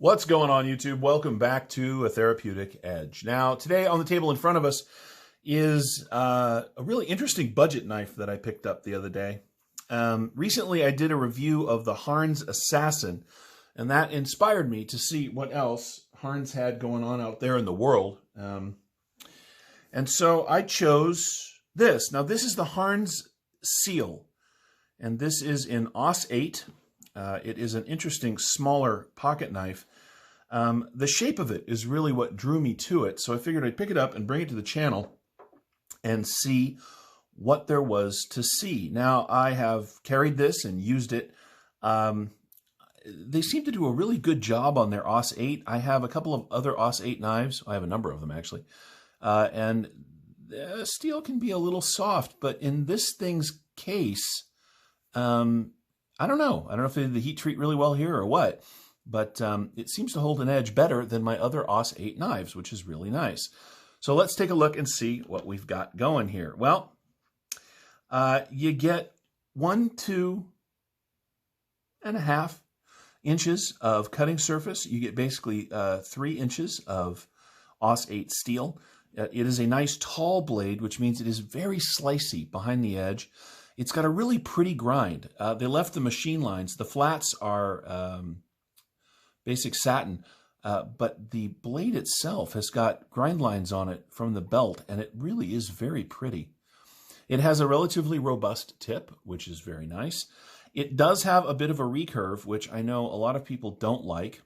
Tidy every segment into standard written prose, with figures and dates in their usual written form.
What's going on, YouTube? Welcome back to A Therapeutic Edge. Now, today on the table in front of us is a really interesting budget knife that I picked up the other day. Recently, I did a review of the Harnds Assassin, and that inspired me to see what else Harnds had going on out there in the world. And so I chose this. Now, this is the Harnds Seal, and this is in Aus 8. It is an interesting, smaller pocket knife. The shape of it is really what drew me to it, so I figured I'd pick it up and bring it to the channel and see what there was to see. Now, I have carried this and used it. They seem to do a really good job on their Aus 8. I have a couple of other Aus 8 knives. I have a number of them, actually. And the steel can be a little soft, but in this thing's case, I don't know. I don't know if they did the heat treat really well here or what, but it seems to hold an edge better than my other Aus 8 knives, which is really nice. So let's take a look and see what we've got going here. Well, you get 1, 2.5 inches of cutting surface. You get basically 3 inches of Aus 8 steel. It is a nice tall blade, which means it is very slicey behind the edge. It's got a really pretty grind. They left the machine lines. The flats are basic satin, but the blade itself has got grind lines on it from the belt, and it really is very pretty. It has a relatively robust tip, which is very nice. It does have a bit of a recurve, which I know a lot of people don't like.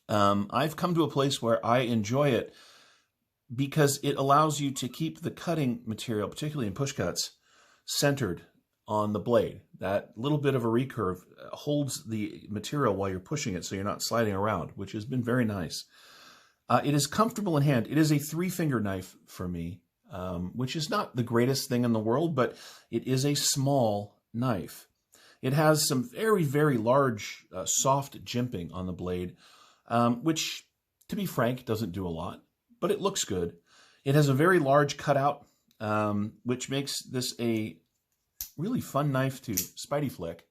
I've come to a place where I enjoy it because it allows you to keep the cutting material, particularly in push cuts, centered on the blade. That little bit of a recurve holds the material while you're pushing it so you're not sliding around, which has been very nice. It is comfortable in hand. It is a 3-finger knife for me, which is not the greatest thing in the world, but it is a small knife. It has some very, very large soft jimping on the blade, which, to be frank, doesn't do a lot, but it looks good. It has a very large cutout, which makes this a really fun knife to spidey flick.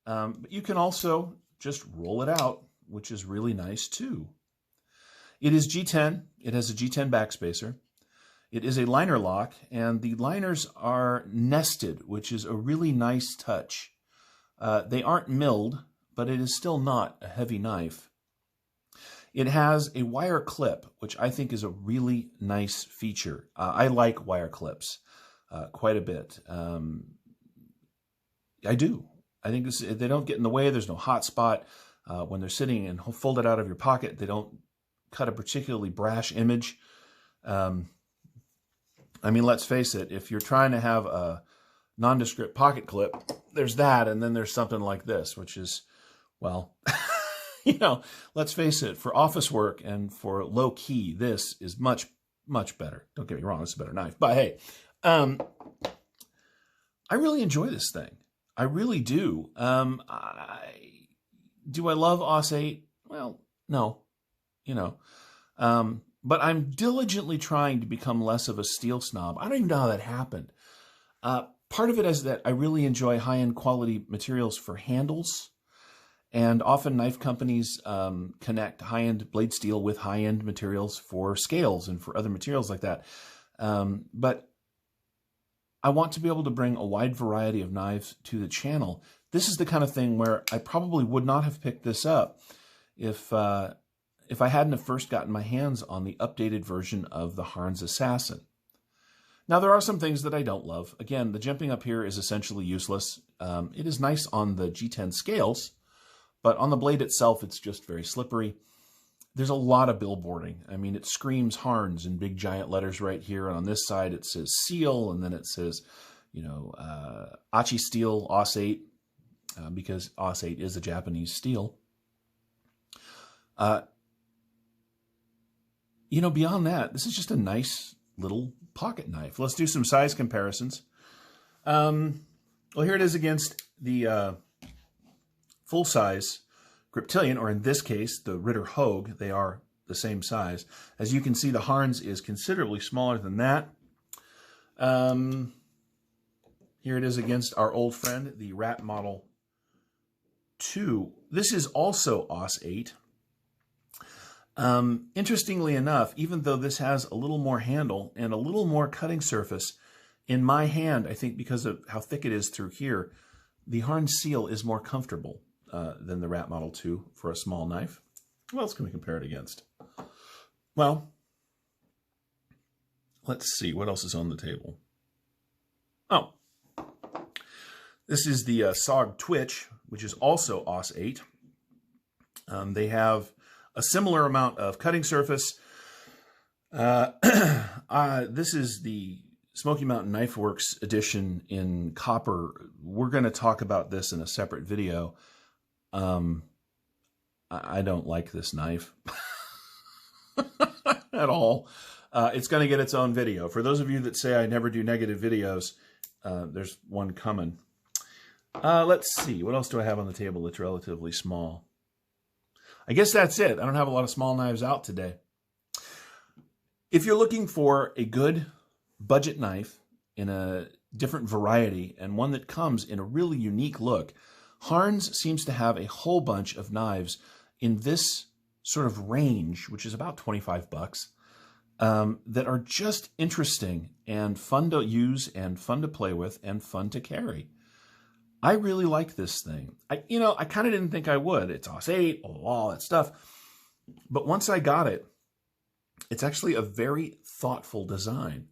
But you can also just roll it out, which is really nice too. It is G10. It has a G10 backspacer. It is a liner lock, and the liners are nested, which is a really nice touch. They aren't milled, but it is still not a heavy knife. It has a wire clip, which I think is a really nice feature. I like wire clips quite a bit. I do. I think they don't get in the way. There's no hot spot. When they're sitting and folded out of your pocket, they don't cut a particularly brash image. I mean, let's face it, if you're trying to have a nondescript pocket clip, there's that, and then there's something like this, which is, well, you know, let's face it, for office work and for low key, this is much, much better. Don't get me wrong, it's a better knife. But hey, I really enjoy this thing. I really do. Do I love Aus 8? Well, no, you know. But I'm diligently trying to become less of a steel snob. I don't even know how that happened. Part of it is that I really enjoy high-end quality materials for handles. And often knife companies connect high-end blade steel with high-end materials for scales and for other materials like that. But I want to be able to bring a wide variety of knives to the channel. This is the kind of thing where I probably would not have picked this up if I hadn't have first gotten my hands on the updated version of the Harnds Assassin. Now, there are some things that I don't love. Again, the jimping up here is essentially useless. It is nice on the G10 scales, but on the blade itself, it's just very slippery. There's a lot of billboarding. I mean, it screams Harnds in big giant letters right here. And on this side, it says Seal, and then it says, you know, Achi Steel, Aus 8, because Aus 8 is a Japanese steel. You know, beyond that, this is just a nice little pocket knife. Let's do some size comparisons. Well, here it is against the full-size Griptilian, or in this case, the Ritter Hogue. They are the same size. As you can see, the Harnds is considerably smaller than that. Here it is against our old friend, the Rat Model 2. This is also Aus 8. Interestingly enough, even though this has a little more handle and a little more cutting surface, in my hand, I think because of how thick it is through here, the Harnds Seal is more comfortable than the Rat Model 2 for a small knife. What else can we compare it against? Well, let's see. What else is on the table? Oh, this is the SOG Twitch, which is also AUS 8. They have a similar amount of cutting surface. This is the Smoky Mountain Knife Works edition in copper. We're going to talk about this in a separate video. I don't like this knife at all. It's going to get its own video. For those of you that say I never do negative videos, there's one coming. Let's see. What else do I have on the table that's relatively small? I guess that's it. I don't have a lot of small knives out today. If you're looking for a good budget knife in a different variety and one that comes in a really unique look, Harnds seems to have a whole bunch of knives in this sort of range, which is about 25 bucks, that are just interesting and fun to use and fun to play with and fun to carry. I really like this thing. I kind of didn't think I would. It's AUS 8, all that stuff. But once I got it, it's actually a very thoughtful design.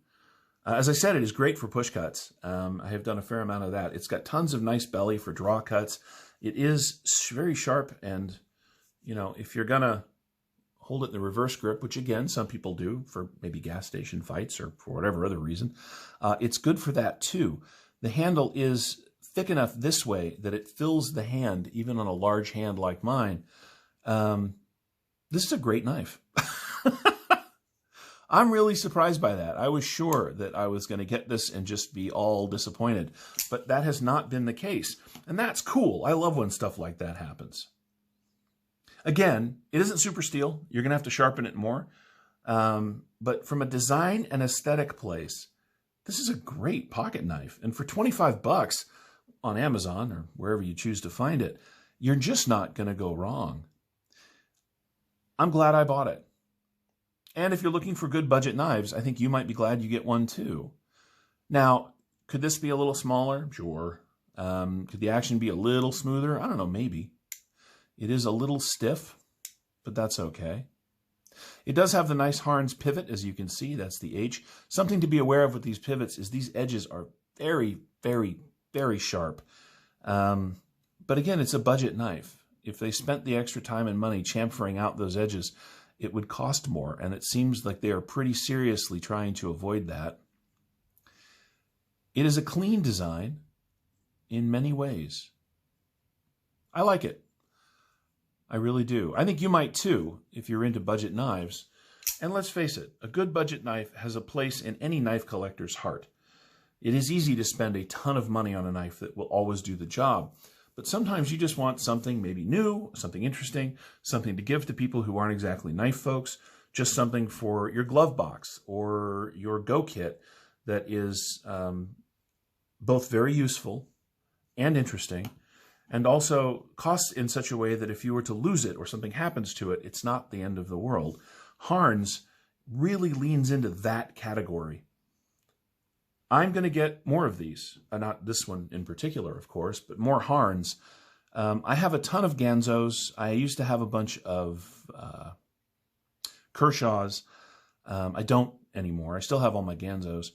As I said, it is great for push cuts. I have done a fair amount of that. It's got tons of nice belly for draw cuts. It is very sharp, and if you're gonna hold it in the reverse grip, which again some people do for maybe gas station fights or for whatever other reason, it's good for that too. The handle is thick enough this way that it fills the hand, even on a large hand like mine. This is a great knife. I'm really surprised by that. I was sure that I was going to get this and just be all disappointed, but that has not been the case. And that's cool. I love when stuff like that happens. Again, it isn't super steel. You're going to have to sharpen it more. But from a design and aesthetic place, this is a great pocket knife. And for 25 bucks on Amazon or wherever you choose to find it, you're just not going to go wrong. I'm glad I bought it. And if you're looking for good budget knives, I think you might be glad you get one too. Now, could this be a little smaller? Sure. Could the action be a little smoother? I don't know, maybe. It is a little stiff, but that's okay. It does have the nice Harnds pivot, as you can see. That's the H. Something to be aware of with these pivots is these edges are very, very, very sharp. But again, it's a budget knife. If they spent the extra time and money chamfering out those edges, it would cost more, and it seems like they are pretty seriously trying to avoid that. It is a clean design in many ways. I like it. I really do. I think you might too, if you're into budget knives. And let's face it, a good budget knife has a place in any knife collector's heart. It is easy to spend a ton of money on a knife that will always do the job. But sometimes you just want something maybe new, something interesting, something to give to people who aren't exactly knife folks, just something for your glove box or your go kit that is both very useful and interesting, and also costs in such a way that if you were to lose it or something happens to it, it's not the end of the world. Harnds really leans into that category. I'm going to get more of these. Not this one in particular, of course, but more Harnds. I have a ton of Ganzos. I used to have a bunch of Kershaws. I don't anymore. I still have all my Ganzos.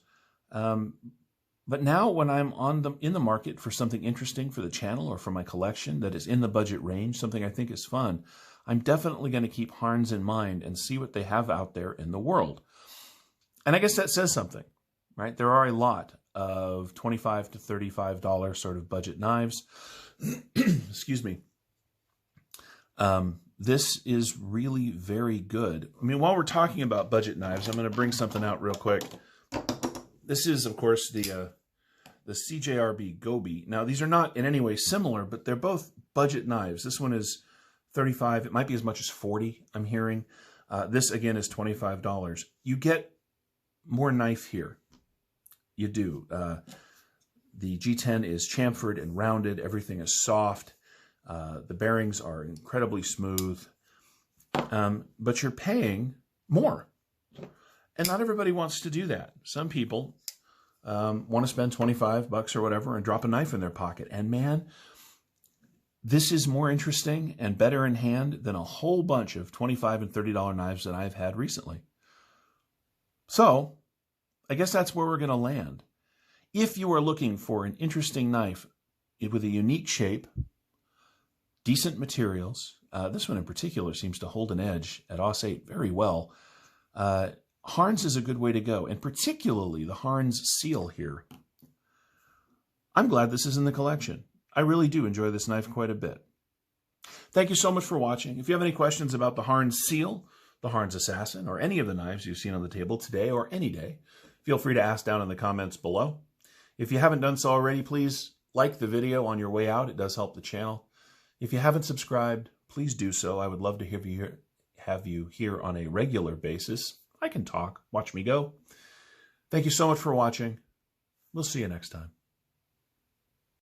But now when I'm in the market for something interesting for the channel or for my collection that is in the budget range, something I think is fun, I'm definitely going to keep Harnds in mind and see what they have out there in the world. And I guess that says something. Right? There are a lot of $25 to $35 sort of budget knives. Excuse me. This is really very good. I mean, while we're talking about budget knives, I'm going to bring something out real quick. This is, of course, the CJRB Gobi. Now, these are not in any way similar, but they're both budget knives. This one is $35. It might be as much as $40, I'm hearing. This, again, is $25. You get more knife here. You do. The G10 is chamfered and rounded. Everything is soft. The bearings are incredibly smooth. but you're paying more. And not everybody wants to do that. Some people want to spend $25 or whatever and drop a knife in their pocket. And man, this is more interesting and better in hand than a whole bunch of $25 and $30 knives that I've had recently. So I guess that's where we're going to land. If you are looking for an interesting knife with a unique shape, decent materials, this one in particular seems to hold an edge at Aus 8 very well. Harnds is a good way to go, and particularly the Harnds Seal here. I'm glad this is in the collection. I really do enjoy this knife quite a bit. Thank you so much for watching. If you have any questions about the Harnds Seal, the Harnds Assassin, or any of the knives you've seen on the table today or any day, feel free to ask down in the comments below. If you haven't done so already, please like the video on your way out. It does help the channel. If you haven't subscribed, please do so. I would love to have you here on a regular basis. I can talk. Watch me go. Thank you so much for watching. We'll see you next time.